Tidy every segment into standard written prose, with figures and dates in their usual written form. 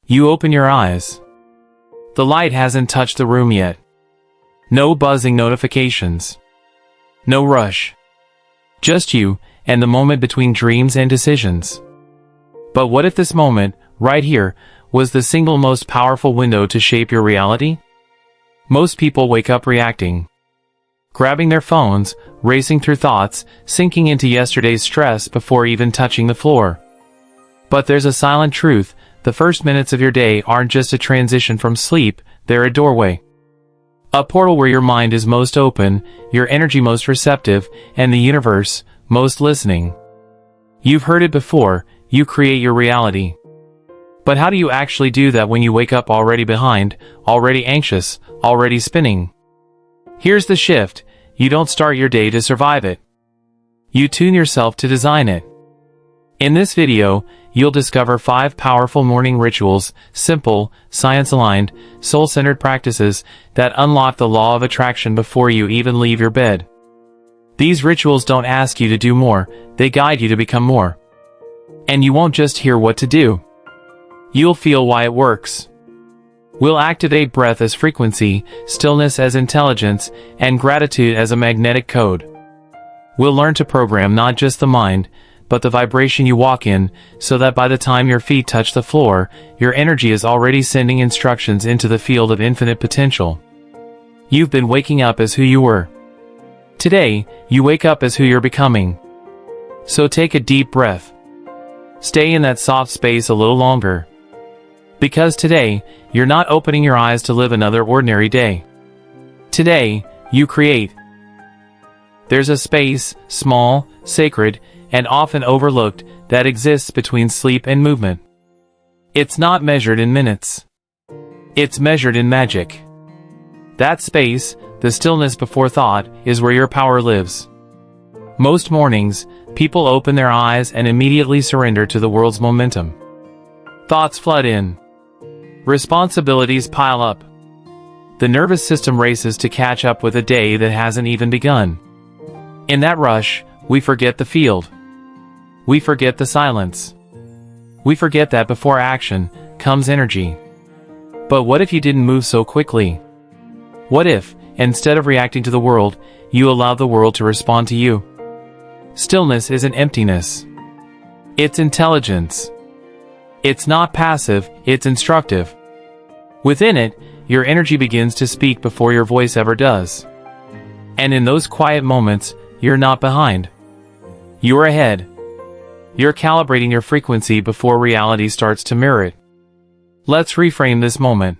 You open your eyes. The light hasn't touched the room yet. No buzzing notifications. No rush. Just you, and the moment between dreams and decisions. But what if this moment, right here, was the single most powerful window to shape your reality? Most people wake up reacting. Grabbing their phones, racing through thoughts, sinking into yesterday's stress before even touching the floor. But there's a silent truth: the first minutes of your day aren't just a transition from sleep, they're a doorway. A portal where your mind is most open, your energy most receptive, and the universe most listening. You've heard it before: you create your reality. But how do you actually do that when you wake up already behind, already anxious, already spinning? Here's the shift: you don't start your day to survive it. You tune yourself to design it. In this video, you'll discover 5 powerful morning rituals, simple, science-aligned, soul-centered practices that unlock the law of attraction before you even leave your bed. These rituals don't ask you to do more, they guide you to become more. And you won't just hear what to do. You'll feel why it works. We'll activate breath as frequency, stillness as intelligence, and gratitude as a magnetic code. We'll learn to program not just the mind, but the vibration you walk in, so that by the time your feet touch the floor, your energy is already sending instructions into the field of infinite potential. You've been waking up as who you were. Today, you wake up as who you're becoming. So take a deep breath. Stay in that soft space a little longer. Because today, you're not opening your eyes to live another ordinary day. Today, you create. There's a space, small, sacred, and often overlooked, that exists between sleep and movement. It's not measured in minutes. It's measured in magic. That space, the stillness before thought, is where your power lives. Most mornings, people open their eyes and immediately surrender to the world's momentum. Thoughts flood in. Responsibilities pile up. The nervous system races to catch up with a day that hasn't even begun. In that rush, we forget the field. We forget the silence. We forget that before action comes energy. But what if you didn't move so quickly? What if, instead of reacting to the world, you allowed the world to respond to you? Stillness isn't emptiness. It's intelligence. It's not passive, it's instructive. Within it, your energy begins to speak before your voice ever does. And in those quiet moments, you're not behind. You're ahead. You're calibrating your frequency before reality starts to mirror it. Let's reframe this moment.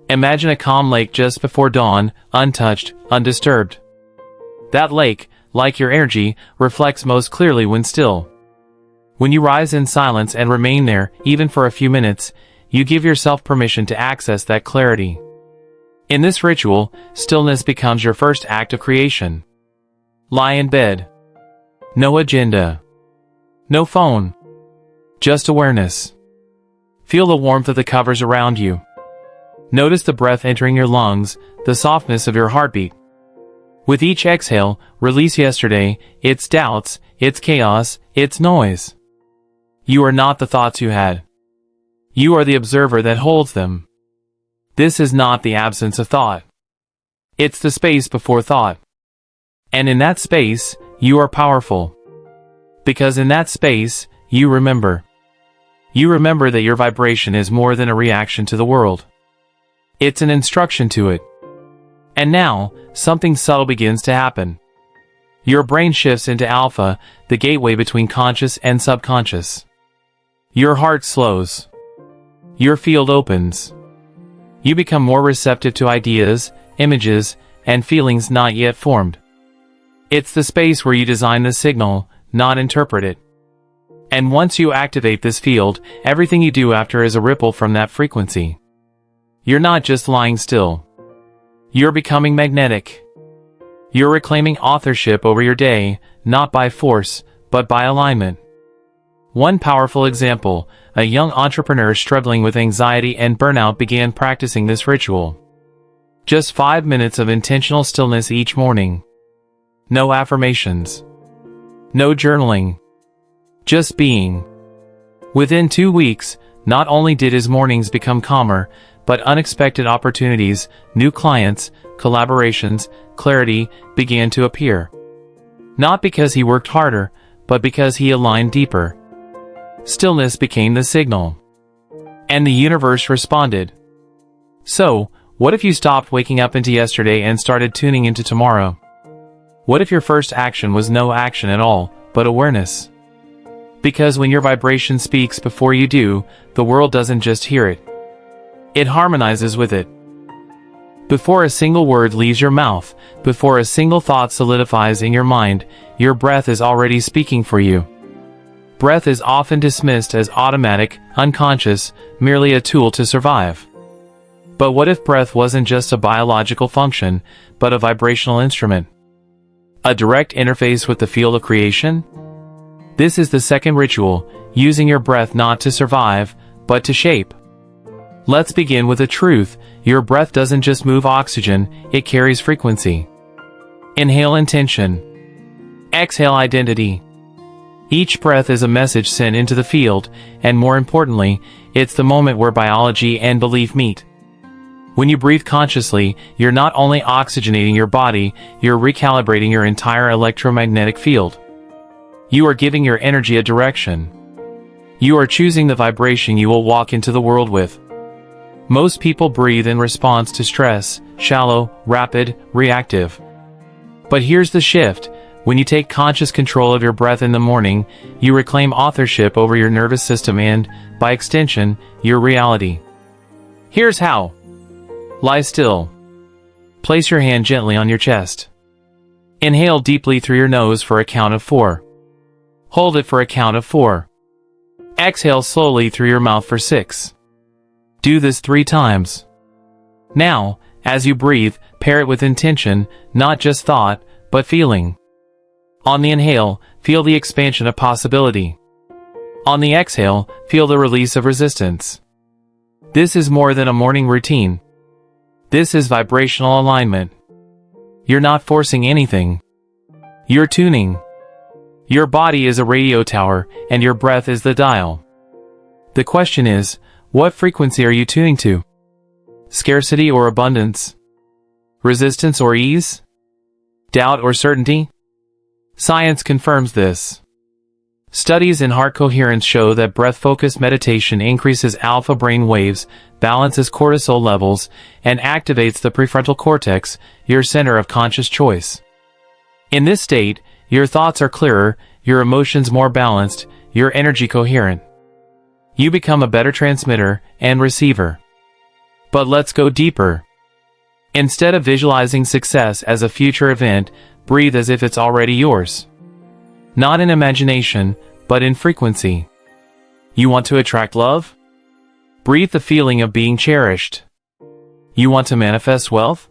Imagine a calm lake just before dawn, untouched, undisturbed. That lake, like your energy, reflects most clearly when still. When you rise in silence and remain there, even for a few minutes, you give yourself permission to access that clarity. In this ritual, stillness becomes your first act of creation. Lie in bed. No agenda. No phone. Just awareness. Feel the warmth of the covers around you. Notice the breath entering your lungs, the softness of your heartbeat. With each exhale, release yesterday, its doubts, its chaos, its noise. You are not the thoughts you had. You are the observer that holds them. This is not the absence of thought. It's the space before thought. And in that space, you are powerful. Because in that space, you remember. You remember that your vibration is more than a reaction to the world. It's an instruction to it. And now, something subtle begins to happen. Your brain shifts into alpha, the gateway between conscious and subconscious. Your heart slows. Your field opens. You become more receptive to ideas, images, and feelings not yet formed. It's the space where you design the signal, not interpret it. And once you activate this field, everything you do after is a ripple from that frequency. You're not just lying still. You're becoming magnetic. You're reclaiming authorship over your day, not by force, but by alignment. One powerful example: a young entrepreneur struggling with anxiety and burnout began practicing this ritual. Just 5 minutes of intentional stillness each morning. No affirmations. No journaling. Just being. Within 2 weeks, not only did his mornings become calmer, but unexpected opportunities, new clients, collaborations, clarity began to appear. Not because he worked harder, but because he aligned deeper. Stillness became the signal. And the universe responded. So, what if you stopped waking up into yesterday and started tuning into tomorrow? What if your first action was no action at all, but awareness? Because when your vibration speaks before you do, the world doesn't just hear it. It harmonizes with it. Before a single word leaves your mouth, before a single thought solidifies in your mind, your breath is already speaking for you. Breath is often dismissed as automatic, unconscious, merely a tool to survive. But what if breath wasn't just a biological function, but a vibrational instrument? A direct interface with the field of creation? This is the second ritual, using your breath not to survive, but to shape. Let's begin with a truth. Your breath doesn't just move oxygen, it carries frequency. Inhale intention. Exhale identity. Each breath is a message sent into the field, and more importantly, it's the moment where biology and belief meet. When you breathe consciously, you're not only oxygenating your body, you're recalibrating your entire electromagnetic field. You are giving your energy a direction. You are choosing the vibration you will walk into the world with. Most people breathe in response to stress, shallow, rapid, reactive. But here's the shift. When you take conscious control of your breath in the morning, you reclaim authorship over your nervous system and, by extension, your reality. Here's how. Lie still. Place your hand gently on your chest. Inhale deeply through your nose for a count of 4. Hold it for a count of 4. Exhale slowly through your mouth for 6. Do this 3 times. Now, as you breathe, pair it with intention, not just thought, but feeling. On the inhale, feel the expansion of possibility. On the exhale, feel the release of resistance. This is more than a morning routine. This is vibrational alignment. You're not forcing anything. You're tuning. Your body is a radio tower, and your breath is the dial. The question is, what frequency are you tuning to? Scarcity or abundance? Resistance or ease? Doubt or certainty? Science confirms this. Studies in heart coherence show that breath-focused meditation increases alpha brain waves, balances cortisol levels, and activates the prefrontal cortex, your center of conscious choice. In this state, your thoughts are clearer, your emotions more balanced, your energy coherent. You become a better transmitter and receiver. But let's go deeper. Instead of visualizing success as a future event, breathe as if it's already yours. Not in imagination, but in frequency. You want to attract love? Breathe the feeling of being cherished. You want to manifest wealth?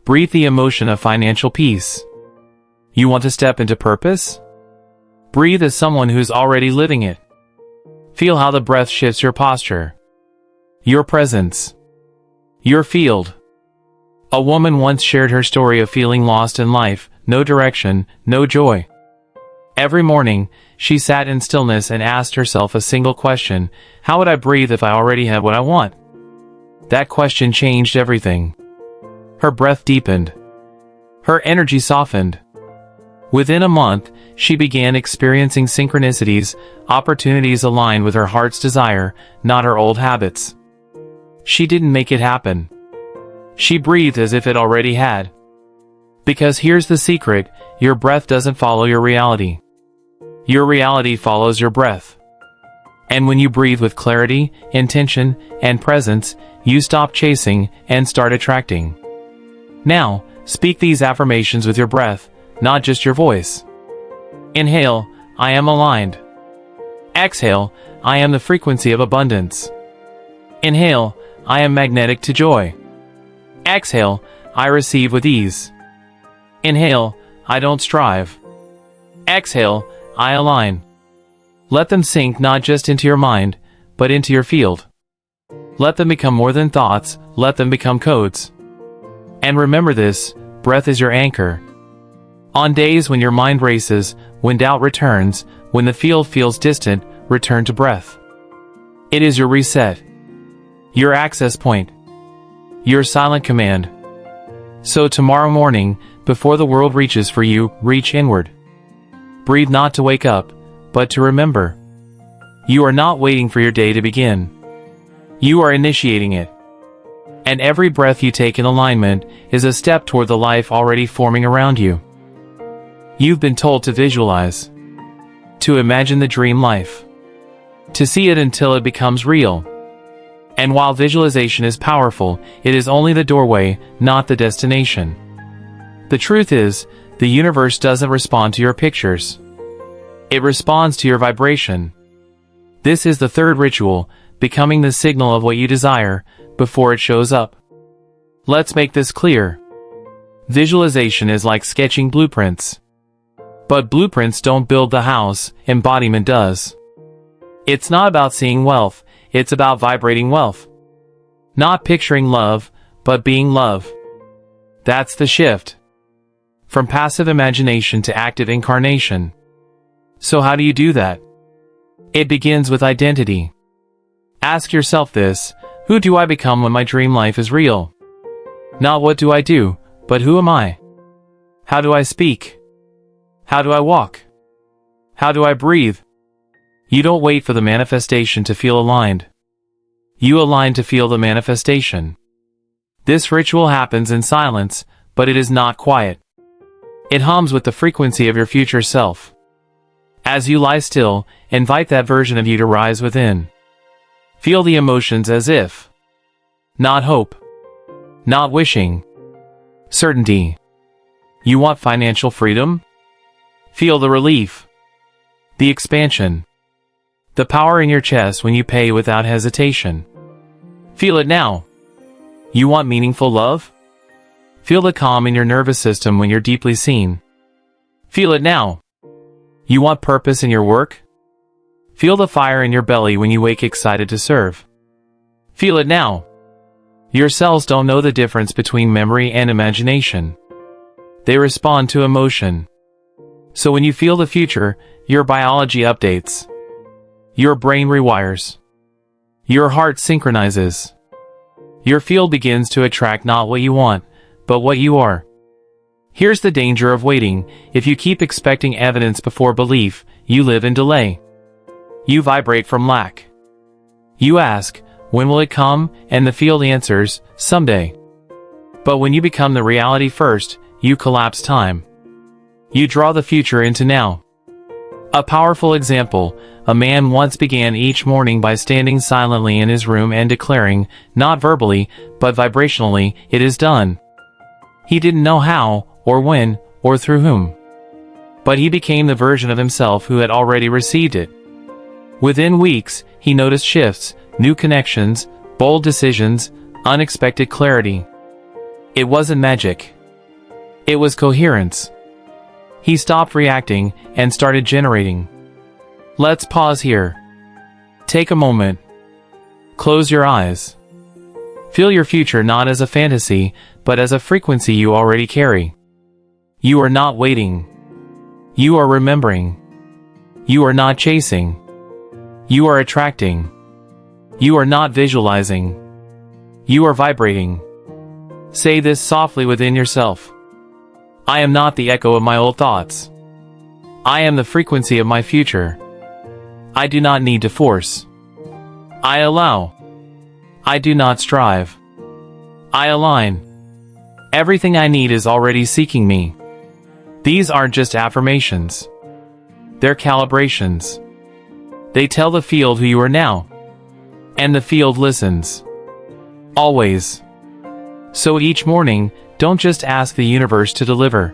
Breathe the emotion of financial peace. You want to step into purpose? Breathe as someone who's already living it. Feel how the breath shifts your posture, your presence, your field. A woman once shared her story of feeling lost in life, no direction, no joy. Every morning, she sat in stillness and asked herself a single question: how would I breathe if I already had what I want? That question changed everything. Her breath deepened. Her energy softened. Within a month, she began experiencing synchronicities, opportunities aligned with her heart's desire, not her old habits. She didn't make it happen. She breathed as if it already had. Because here's the secret, your breath doesn't follow your reality. Your reality follows your breath. And when you breathe with clarity, intention, and presence, you stop chasing and start attracting. Now, speak these affirmations with your breath, not just your voice. Inhale, I am aligned. Exhale, I am the frequency of abundance. Inhale, I am magnetic to joy. Exhale, I receive with ease. Inhale, I don't strive. Exhale, I align. Let them sink not just into your mind, but into your field. Let them become more than thoughts, let them become codes. And remember this, breath is your anchor. On days when your mind races, when doubt returns, when the field feels distant, return to breath. It is your reset, your access point, your silent command. So tomorrow morning, before the world reaches for you, reach inward. Breathe not to wake up, but to remember. You are not waiting for your day to begin. You are initiating it. And every breath you take in alignment is a step toward the life already forming around you. You've been told to visualize, to imagine the dream life, to see it until it becomes real. And while visualization is powerful, it is only the doorway, not the destination. The truth is, the universe doesn't respond to your pictures. It responds to your vibration. This is the third ritual, becoming the signal of what you desire, before it shows up. Let's make this clear. Visualization is like sketching blueprints. But blueprints don't build the house, embodiment does. It's not about seeing wealth, it's about vibrating wealth. Not picturing love, but being love. That's the shift. From passive imagination to active incarnation. So how do you do that? It begins with identity. Ask yourself this: who do I become when my dream life is real? Not what do I do, but who am I? How do I speak? How do I walk? How do I breathe? You don't wait for the manifestation to feel aligned. You align to feel the manifestation. This ritual happens in silence, but it is not quiet. It hums with the frequency of your future self. As you lie still, invite that version of you to rise within. Feel the emotions as if. Not hope. Not wishing. Certainty. You want financial freedom? Feel the relief. The expansion. The power in your chest when you pay without hesitation. Feel it now. You want meaningful love? Feel the calm in your nervous system when you're deeply seen. Feel it now. You want purpose in your work? Feel the fire in your belly when you wake excited to serve. Feel it now. Your cells don't know the difference between memory and imagination. They respond to emotion. So when you feel the future, your biology updates. Your brain rewires. Your heart synchronizes. Your field begins to attract not what you want, but what you are. Here's the danger of waiting. If you keep expecting evidence before belief, you live in delay. You vibrate from lack. You ask, when will it come? And the field answers, someday. But when you become the reality first, you collapse time. You draw the future into now. A powerful example: a man once began each morning by standing silently in his room and declaring, not verbally, but vibrationally, it is done. He didn't know how, or when, or through whom. But he became the version of himself who had already received it. Within weeks, he noticed shifts, new connections, bold decisions, unexpected clarity. It wasn't magic. It was coherence. He stopped reacting and started generating. Let's pause here. Take a moment. Close your eyes. Feel your future not as a fantasy, but as a frequency you already carry. You are not waiting. You are remembering. You are not chasing. You are attracting. You are not visualizing. You are vibrating. Say this softly within yourself. I am not the echo of my old thoughts. I am the frequency of my future. I do not need to force. I allow. I do not strive. I align. Everything I need is already seeking me. These aren't just affirmations. They're calibrations. They tell the field who you are now. And the field listens. Always. So each morning, don't just ask the universe to deliver.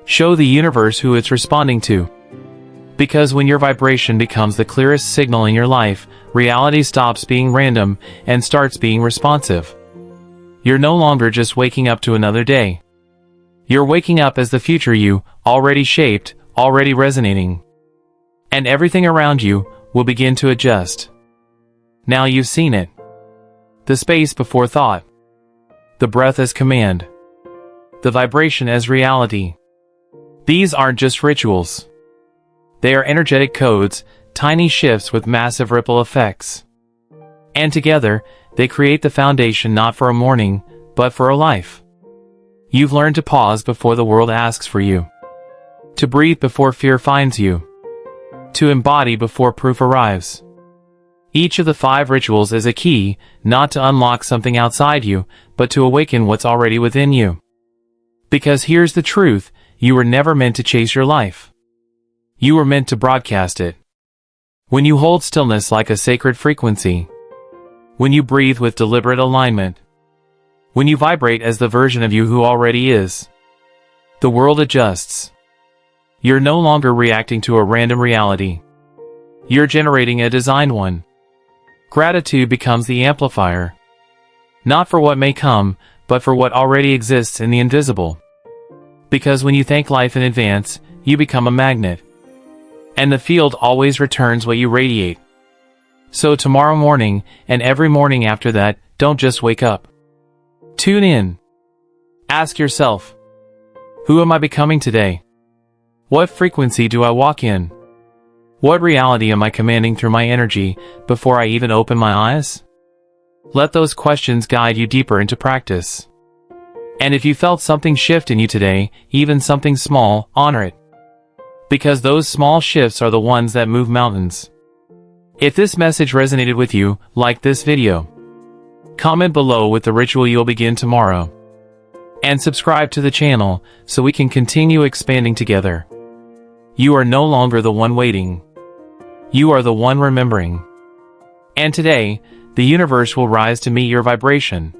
Show the universe who it's responding to. Because when your vibration becomes the clearest signal in your life, reality stops being random and starts being responsive. You're no longer just waking up to another day. You're waking up as the future you, already shaped, already resonating. And everything around you will begin to adjust. Now you've seen it. The space before thought. The breath as command. The vibration as reality. These aren't just rituals. They are energetic codes, tiny shifts with massive ripple effects. And together, they create the foundation not for a morning, but for a life. You've learned to pause before the world asks for you. To breathe before fear finds you. To embody before proof arrives. Each of the 5 rituals is a key, not to unlock something outside you, but to awaken what's already within you. Because here's the truth, you were never meant to chase your life. You were meant to broadcast it. When you hold stillness like a sacred frequency. When you breathe with deliberate alignment. When you vibrate as the version of you who already is. The world adjusts. You're no longer reacting to a random reality. You're generating a designed one. Gratitude becomes the amplifier. Not for what may come, but for what already exists in the invisible. Because when you thank life in advance, you become a magnet. And the field always returns what you radiate. So tomorrow morning, and every morning after that, don't just wake up. Tune in. Ask yourself, who am I becoming today? What frequency do I walk in? What reality am I commanding through my energy before I even open my eyes? Let those questions guide you deeper into practice. And if you felt something shift in you today, even something small, honor it. Because those small shifts are the ones that move mountains. If this message resonated with you, like this video. Comment below with the ritual you'll begin tomorrow. And subscribe to the channel so we can continue expanding together. You are no longer the one waiting. You are the one remembering. And today, the universe will rise to meet your vibration.